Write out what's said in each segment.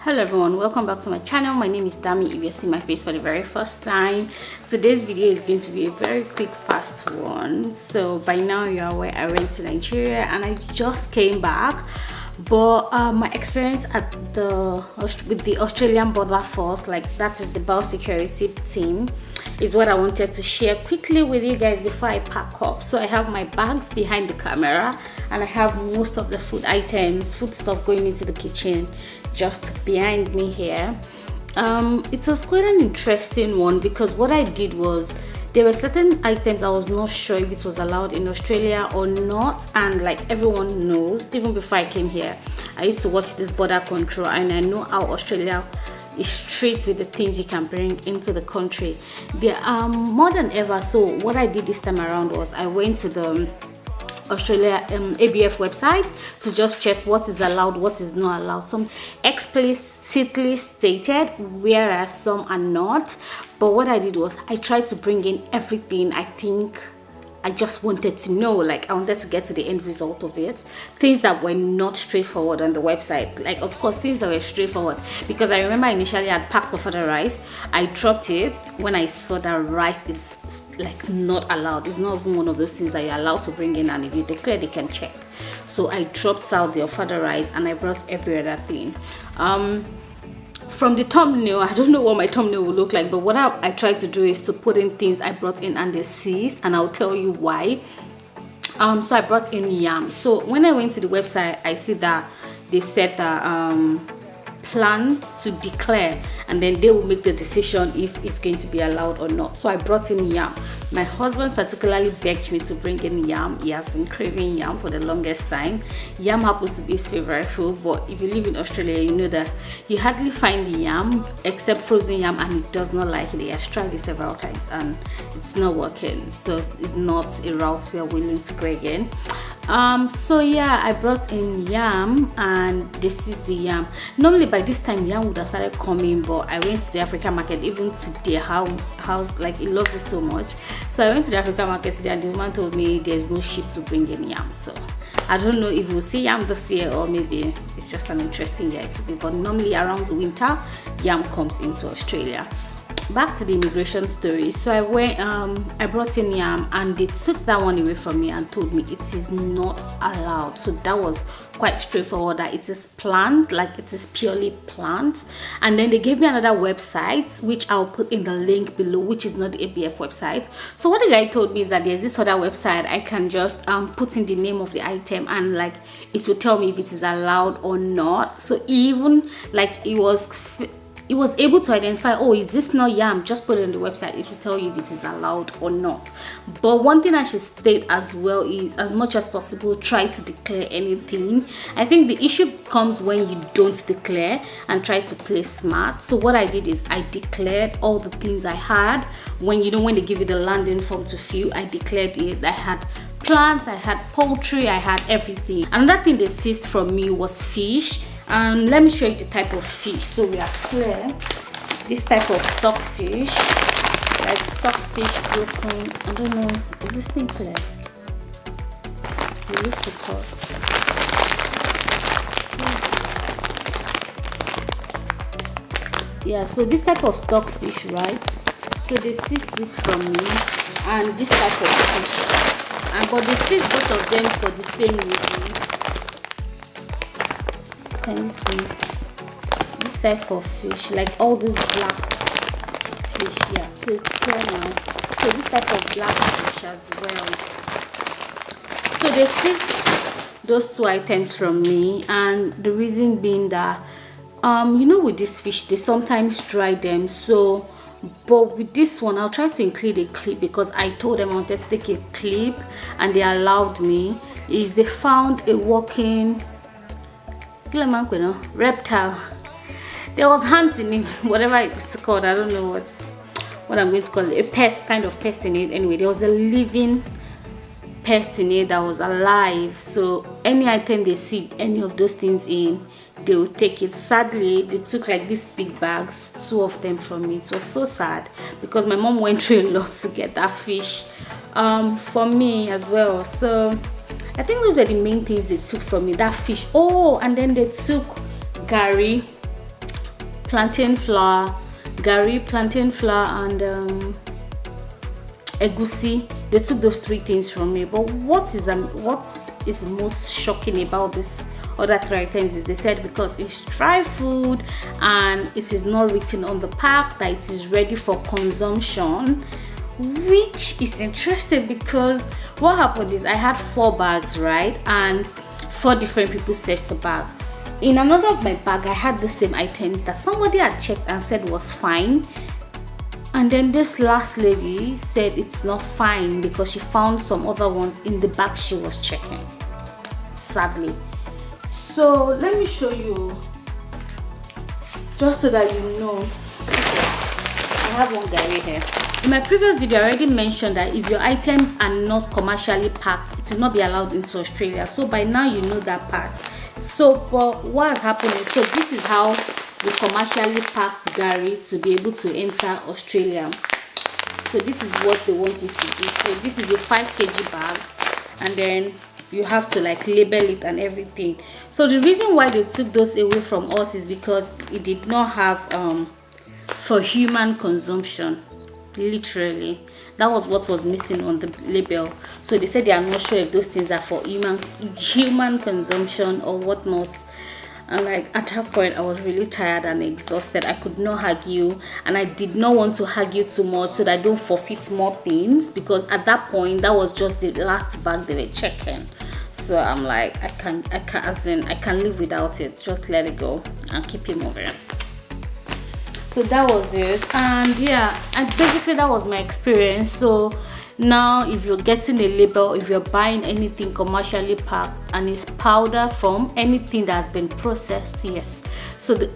Hello everyone, welcome back to my channel. My name is Dammie. If you're seeing my face for the very first time, today's video is going to be a very quick fast one. So by now you're aware I went to Nigeria and I just came back, but my experience at with the Australian border force, like that is the biosecurity team, is what I wanted to share quickly with you guys before I pack up. So I have my bags behind the camera and I have most of the food items, food stuff going into the kitchen just behind me here. It was quite an interesting one because what I did was there were certain items I was not sure if it was allowed in Australia or not, and like everyone knows, even before I came here I used to watch this border control and I know how Australia is strict with the things you can bring into the country. There are more than ever. So what I did this time around was I went to the Australia ABF website to just check what is allowed, what is not allowed. Some explicitly stated, whereas some are not. But what I did was I tried to bring in everything I think I just wanted to know. Like I wanted to get to the end result of it. Things that were not straightforward on the website, like of course things that were straightforward, because I remember initially I'd packed the further rice. I dropped it when I saw that rice is like not allowed. It's not even one of those things that you're allowed to bring in, and if you declare they can check. So I dropped out the further rice and I brought every other thing. From the thumbnail, I don't know what my thumbnail will look like, but what I tried to do is to put in things I brought in and they seized, and I'll tell you why. So I brought in yam. So when I went to the website, I see that they said that plans to declare, and then they will make the decision if it's going to be allowed or not. So I brought in yam. My husband particularly begged me to bring in yam. He has been craving yam for the longest time. Yam happens to be his favorite food, but if you live in Australia, you know that you hardly find yam except frozen yam, and he does not like it. He has tried it several times and it's not working, so it's not a route we are willing to go again. So yeah, I brought in yam, and this is the yam. Normally by this time yam would have started coming, but I went to the African market even today. How like he loves it so much. So I went to the African market today and the woman told me there's no ship to bring in yam. So I don't know if we'll see yam this year or maybe it's just an interesting year to be, but normally around the winter yam comes into Australia. Back to the immigration story. So I went, I brought in yam and they took that one away from me and told me it is not allowed. So that was quite straightforward, that it is plant, like it is purely plant. And then they gave me another website which I'll put in the link below, which is not the ABF website. So what the guy told me is that there's this other website I can just put in the name of the item and like it will tell me if it is allowed or not. So even like it was able to identify, oh, is this not yam? Just put it on the website. It will tell you if it is allowed or not. But one thing I should state as well is, as much as possible, try to declare anything. I think the issue comes when you don't declare and try to play smart. So what I did is I declared all the things I had. When they give you the landing form to fill, I declared it. I had plants, I had poultry, I had everything. Another thing they seized from me was fish. And let me show you the type of fish. So we are clear. This type of stockfish, like stockfish broken. I don't know. Is this thing clear? We use the cross. Yeah. So this type of stockfish, right? So they seized this from me, and this type of fish. And but they seized both of them for the same reason. Can you see this type of fish, like all this black fish? Yeah, so it's clear now. So this type of black fish as well. So they seized those two items from me, and the reason being that with this fish they sometimes dry them. So but with this one I'll try to include a clip, because I told them I wanted to take a clip and they allowed me. Is they found a walking reptile. There was ants in it, whatever it's called. I don't know what I'm going to call it. A pest, kind of pest in it. Anyway, there was a living pest in it that was alive. So any item they see any of those things in, they will take it. Sadly, they took like these big bags, 2 of them from me. It was so sad because my mom went through a lot to get that fish for me as well. So I think those were the main things they took from me. That fish. Oh, and then they took gari plantain flour, gari, plantain flour, and egusi. They took those 3 things from me. But what is most shocking about this other 3 items is they said because it's dry food and it is not written on the pack that it is ready for consumption, which is interesting because what happened is I had 4 bags, right, and 4 different people searched the bag. In another of my bag I had the same items that somebody had checked and said was fine, and then this last lady said it's not fine because she found some other ones in the bag she was checking, sadly. So let me show you, just so that you know. I have one gari here. In my previous video I already mentioned that if your items are not commercially packed, it will not be allowed into Australia. So by now you know that part. So but what has happened is, so this is how the commercially packed gari to be able to enter Australia. So this is what they want you to do. So this is a 5 kg bag, and then you have to like label it and everything. So the reason why they took those away from us is because it did not have for human consumption. Literally, that was what was missing on the label. So they said they are not sure if those things are for human consumption or whatnot. And like at that point I was really tired and exhausted. I could not argue, and I did not want to argue too much so that I don't forfeit more things, because at that point that was just the last bag they were checking. So I'm like, I can live without it. Just let it go and keep it moving. So that was it, and yeah, and basically that was my experience. So now if you're getting a label, if you're buying anything commercially packed and it's powder from anything that has been processed, yes, so the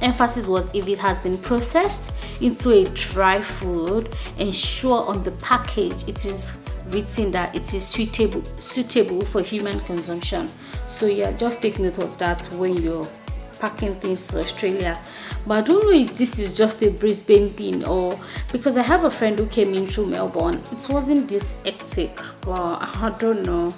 emphasis was if it has been processed into a dry food, ensure on the package it is written that it is suitable for human consumption. So yeah, just take note of that when you're packing things to Australia. But I don't know if this is just a Brisbane thing, or because I have a friend who came in through Melbourne, it wasn't this hectic. Well, I don't know.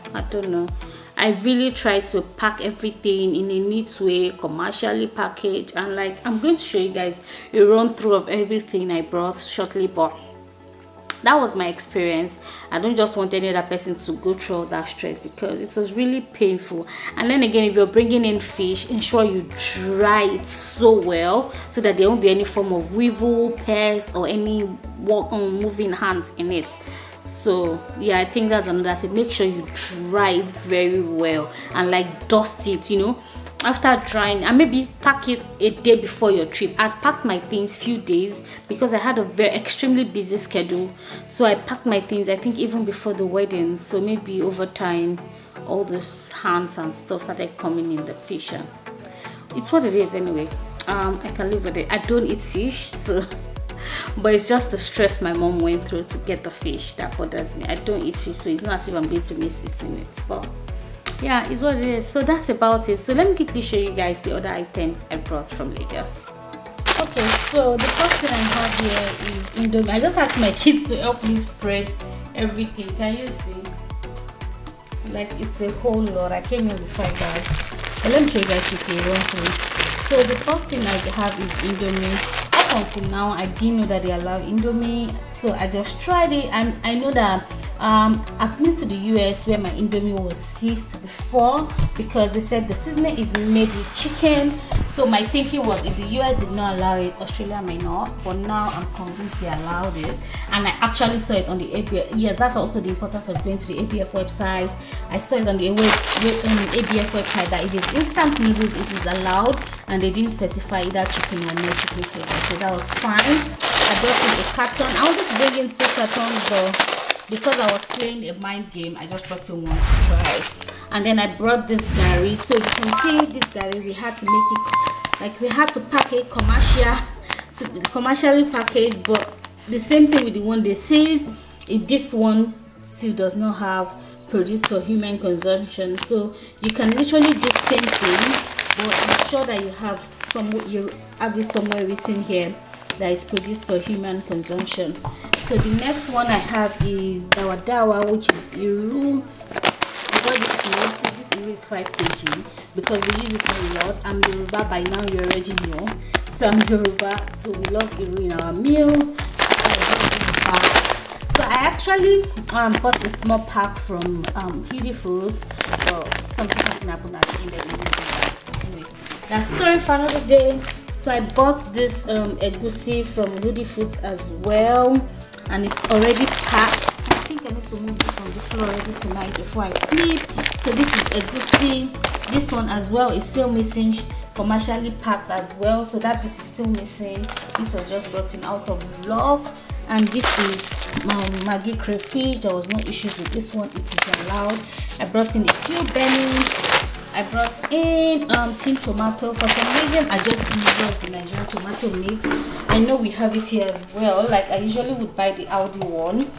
I really tried to pack everything in a neat way, commercially packaged, and like I'm going to show you guys a run through of everything I brought shortly. But that was my experience. I don't just want any other person to go through all that stress because it was really painful. And then again, if you're bringing in fish, ensure you dry it so well so that there won't be any form of weevil, pest, or any moving hands in it. So yeah, I think that's another thing. Make sure you dry it very well and like dust it, you know, after drying, and maybe pack it a day before your trip. I packed my things few days because I had a very extremely busy schedule. So I packed my things, I think, even before the wedding. So maybe over time all those hands and stuff started coming in the fish. It's what it is anyway. I can live with it. I don't eat fish, so but it's just the stress my mom went through to get the fish that bothers me. I don't eat fish, so it's not as if I'm going to miss eating it. But yeah, it's what it is. So that's about it. So let me quickly show you guys the other items I brought from Lagos. Okay, so the first thing I have here is Indomie. I just asked my kids to help me spread everything. Can you see? Like, it's a whole lot. I came in with 5 bags. But let me show you guys quickly run through. So the first thing I have is Indomie. Up until now, I didn't know that they allow Indomie. So I just tried it, and I know that I've been to the US where my Indomie was seized before because they said the seasoning is made with chicken. So my thinking was if the US did not allow it, Australia might not. But now I'm convinced they allowed it, and I actually saw it on the ABF. Yeah, that's also the importance of going to the ABF website. I saw it on the ABF website that if it's instant noodles, it is allowed, and they didn't specify either chicken or no chicken flavor. So that was fine. I brought in a carton. I wanted to bring in 2 cartons, but because I was playing a mind game, I just brought in one to try. And then I brought this gari. So you can see this gari, we had to make it like we had to pack it commercially packaged, but the same thing with the one they says this one still does not have produced for human consumption. So you can literally do the same thing, but ensure that you have this somewhere written here that is produced for human consumption. So the next one I have is dawa, which is Iru. I got this Iru is 5 kg because we use it a lot. I'm Yoruba by now, you already know. some Yoruba, so we love Iru in our meals. So I actually bought a small pack from Healthy Foods, but something happened at the end of the video. Anyway, that's story for another day. So I bought this egusi from Healthy Foods as well, and it's already packed. I think I need to move this from the floor already tonight before I sleep. So this is egusi. This one as well is still missing, commercially packed as well, so that bit is still missing. This was just brought in out of vlog. And this is Maggi crayfish. There was no issues with this one, it is allowed. I brought in a few bennies. I brought in tin tomato. For some reason I just love the Nigerian tomato mix. I know we have it here as well. Like I usually would buy the Aldi one,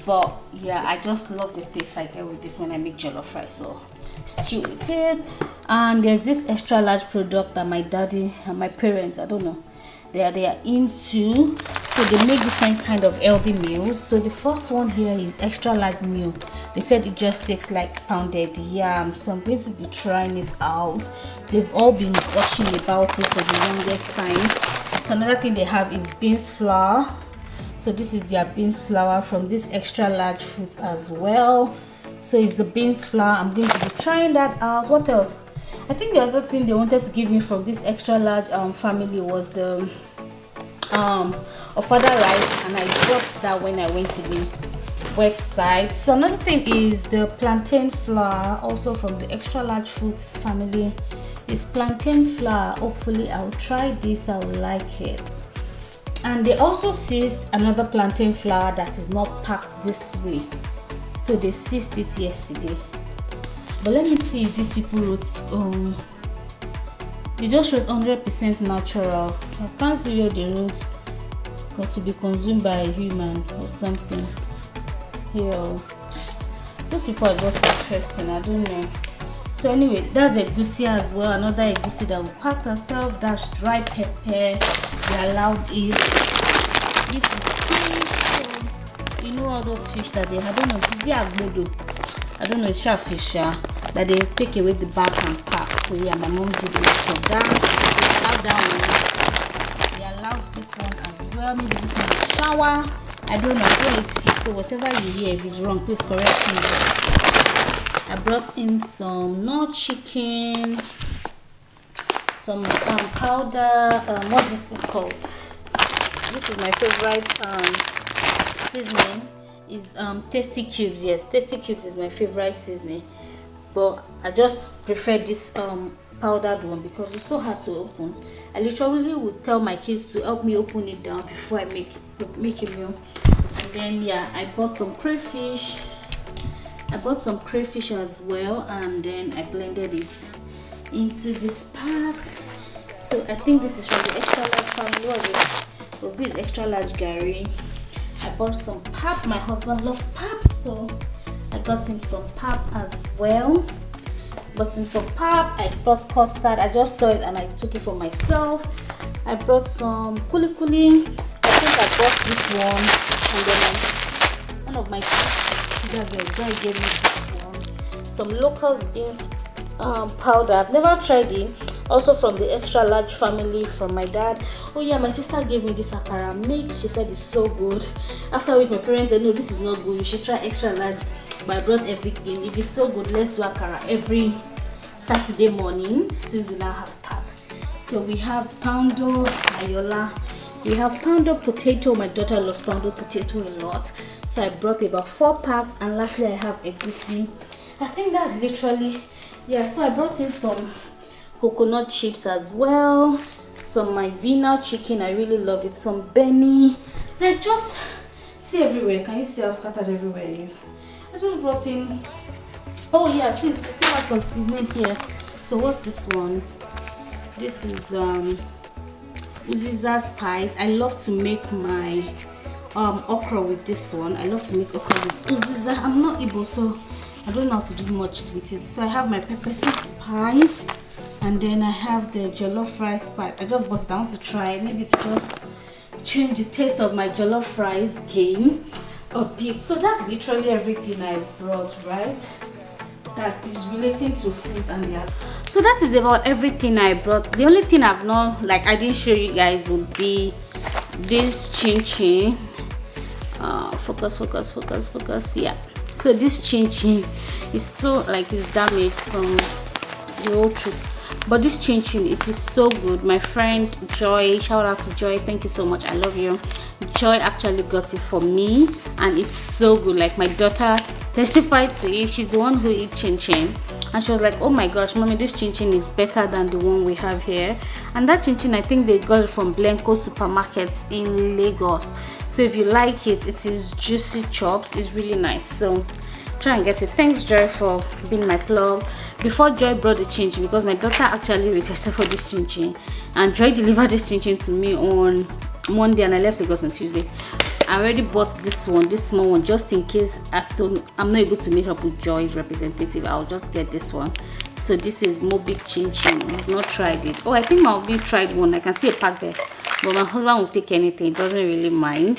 but yeah, I just love the taste I get with this when I make jollof rice, so stew with it. And there's this extra large product that my daddy and my parents, I don't know, they are into, so they make different kind of healthy meals. So the first one here is extra large meal. They said it just takes like pounded yam, so I'm going to be trying it out. They've all been gushing about it for the longest time. So another thing they have is beans flour. So this is their beans flour from this extra large fruits as well. So it's the beans flour. I'm going to be trying that out. What else? I think the other thing they wanted to give me from this extra large family was the ofada rice, and I dropped that when I went to the website. So another thing is the plantain flour, also from the extra large foods family. It's plantain flour. Hopefully I'll try this, I will like it. And they also seized another plantain flour that is not packed this way, so they seized it yesterday. But let me see if these people wrote they just wrote 100% natural. I can't see where they wrote because to be consumed by a human or something here. Those people are just interesting, I don't know. So anyway, that's egusi as well, another egusi that we packed ourselves. That's dry pepper, they allowed it. This is fish, so you know all those fish that they, I don't know, is it agbodo? I don't know, it's fish that they take away the back and pack. So yeah, my mom did a lot of that. They allowed this one as well. Maybe this one is shower, I don't know. I don't eat fish, so whatever you hear, if it's wrong, please correct me. I brought in some nut chicken, some powder, what's this thing called? This is my favorite seasoning, is Tasty Cubes. Yes, Tasty Cubes is my favorite seasoning, but I just prefer this powdered one because it's so hard to open. I literally would tell my kids to help me open it down before I make a meal. And then yeah, I bought some crayfish. As well, and then I blended it into this part. So I think this is from the extra large family. What is it? So this extra large gari. I bought some pap. My husband loves pap, so I got him some pap as well. Bought him some pap. I bought custard. I just saw it and I took it for myself. I brought some kuli kuli. I think I bought this one, and then one of my guy gave me this one. Some local beans powder. I've never tried it. Also from the extra large family from my dad. Oh yeah, my sister gave me this akara mix. She said it's so good. After which my parents said no, this is not good, you should try extra large. But I brought everything. If it's so good, let's do akara every Saturday morning since we now have pap. So we have poundo ayola, we have poundo potato. My daughter loves poundo potato a lot, so I brought about 4 packs. And lastly, I have egusi. I think that's literally, yeah. So I brought in some coconut chips as well, some my Vina chicken, I really love it, some Benny, like just see everywhere. Can you see how scattered everywhere is? I just brought in, oh yeah, see, I still have some seasoning here. So what's this one? This is Uziza spice. I love to make my okra with this one. I love to make okra with Uziza. I'm not Igbo, so I don't know how to do much with it. So I have my pepper soup spice, and then I have the jollof rice spice. I just bought it. I want to try it, maybe to just change the taste of my jollof rice game a bit. So that's literally everything I brought, right? That is relating to food and yeah. So that is about everything I brought. The only thing I've not, like, I didn't show you guys would be this chin chin. Focus. Yeah, so this chin chin is so, like, it's damaged from the whole trip, but this chin chin, it is so good. My friend Joy, shout out to Joy, thank you so much, I love you. Joy actually got it for me, and it's so good. Like, my daughter testified to it. She's the one who eats chin chin, and she was like, oh my gosh, mommy, this chin chin is better than the one we have here. And that chin chin, I think they got it from Blanco supermarket in Lagos. So if you like it, it is juicy chops. It's really nice, so try and get it. Thanks Joy for being my plug. Before Joy brought the chin chin, because my daughter actually requested for this chin chin, and Joy delivered this chin chin to me on Monday, and I left Lagos on Tuesday. I already bought this one, this small one, just in case I'm not able to meet up with Joy's representative. I'll just get this one. So this is Mobic chin chin. I've not tried it. Oh, I think my hubby tried one. I can see a pack there, but my husband will take anything. He doesn't really mind.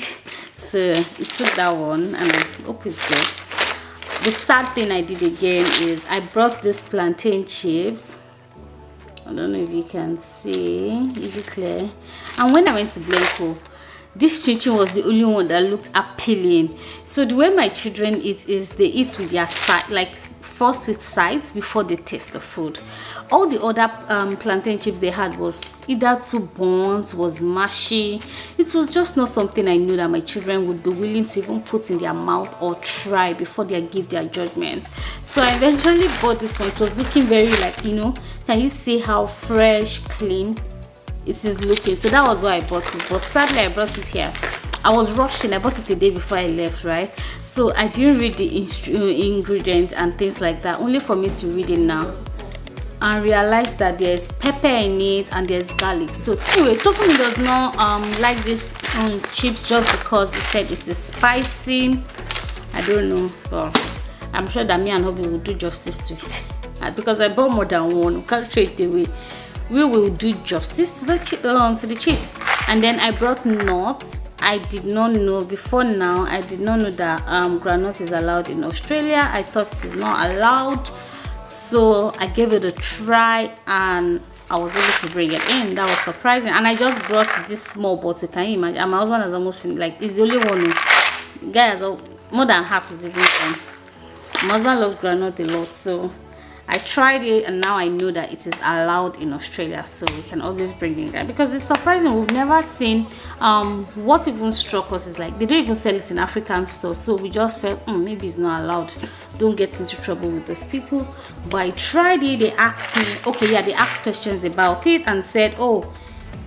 So he took that one, and I hope it's good. The sad thing I did again is I brought this plantain chips. I don't know if you can see. Is it clear? And when I went to Blanco, this chin chin was the only one that looked appealing. So the way my children eat is they eat with their side, like first with sides before they taste the food. All the other plantain chips they had was either too burnt, was mushy. It was just not something I knew that my children would be willing to even put in their mouth or try before they give their judgment. So I eventually bought this one. It was looking very, like, you know, can you see how fresh, clean it is looking? So that was why I bought it, but sadly I brought it here. I was rushing. I bought it the day before I left, right? So I didn't read the ingredients and things like that, only for me to read it now and realize that there's pepper in it and there's garlic. So anyway, Tofu does not like this chips just because he said it is spicy. I don't know, but I'm sure that me and hubby will do justice to it. Because I bought more than one, we can't throw it away. We will do justice to the chips. And then I brought nuts. I did not know before now. I did not know that granite is allowed in Australia. I thought it is not allowed. So I gave it a try and I was able to bring it in. That was surprising. And I just brought this small bottle. Can you imagine? And my husband has almost finished. Like, it's the only one. Guys, more than half is even gone. My husband loves granite a lot, so I tried it, and now I know that it is allowed in Australia, so we can always bring it there. Because it's surprising, we've never seen what even struck us is like they don't even sell it in African stores, so we just felt maybe it's not allowed, don't get into trouble with those people. But I tried it. They asked me, okay, yeah, they asked questions about it and said, oh,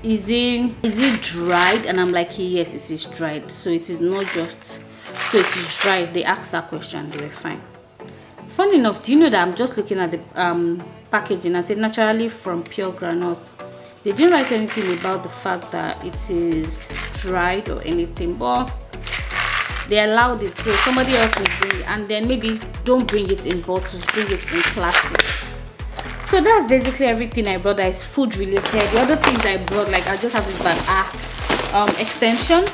is it dried? And I'm like, yes, it is dried. So it is not just, so it is dried. They asked that question, they were fine. Funny enough, do you know that I'm just looking at the packaging and said naturally from pure granite. They didn't write anything about the fact that it is dried or anything, but they allowed it, so somebody else will bring it. And then maybe don't bring it in bottles, bring it in plastic. So that's basically everything I brought that is food related. The other things I brought, like I just have this bag, extension.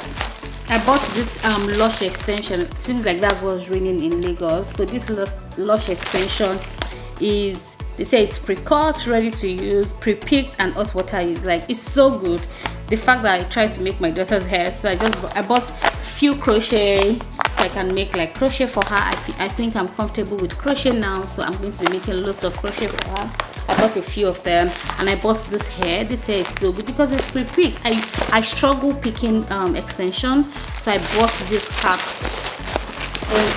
I bought this Lush extension. It seems like that's what's raining in Lagos. So this Lush extension is, they say it's pre-cut, ready to use, pre-picked, and hot water use. Like, it's so good. The fact that I tried to make my daughter's hair, so I bought few crochet so I can make like crochet for her. I think I'm comfortable with crochet now, so I'm going to be making lots of crochet for her. I bought a few of them, and I bought this hair. This hair is so good because it's pre-picked. I struggle picking extension, so I bought this packs,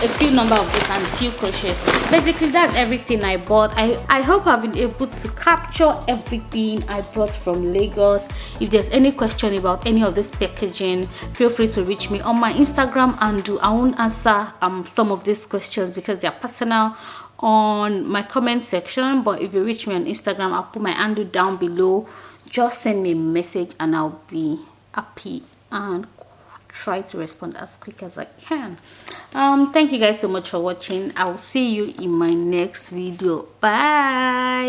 a few number of this and a few crochet. Basically that's everything I bought. I hope I've been able to capture everything I brought from Lagos. If there's any question about any of this packaging, feel free to reach me on my Instagram, and I won't answer some of these questions because they're personal on my comment section. But if you reach me on Instagram, I'll put my handle down below. Just send me a message and I'll be happy and try to respond as quick as I can. Thank you guys so much for watching. I will see you in my next video. Bye.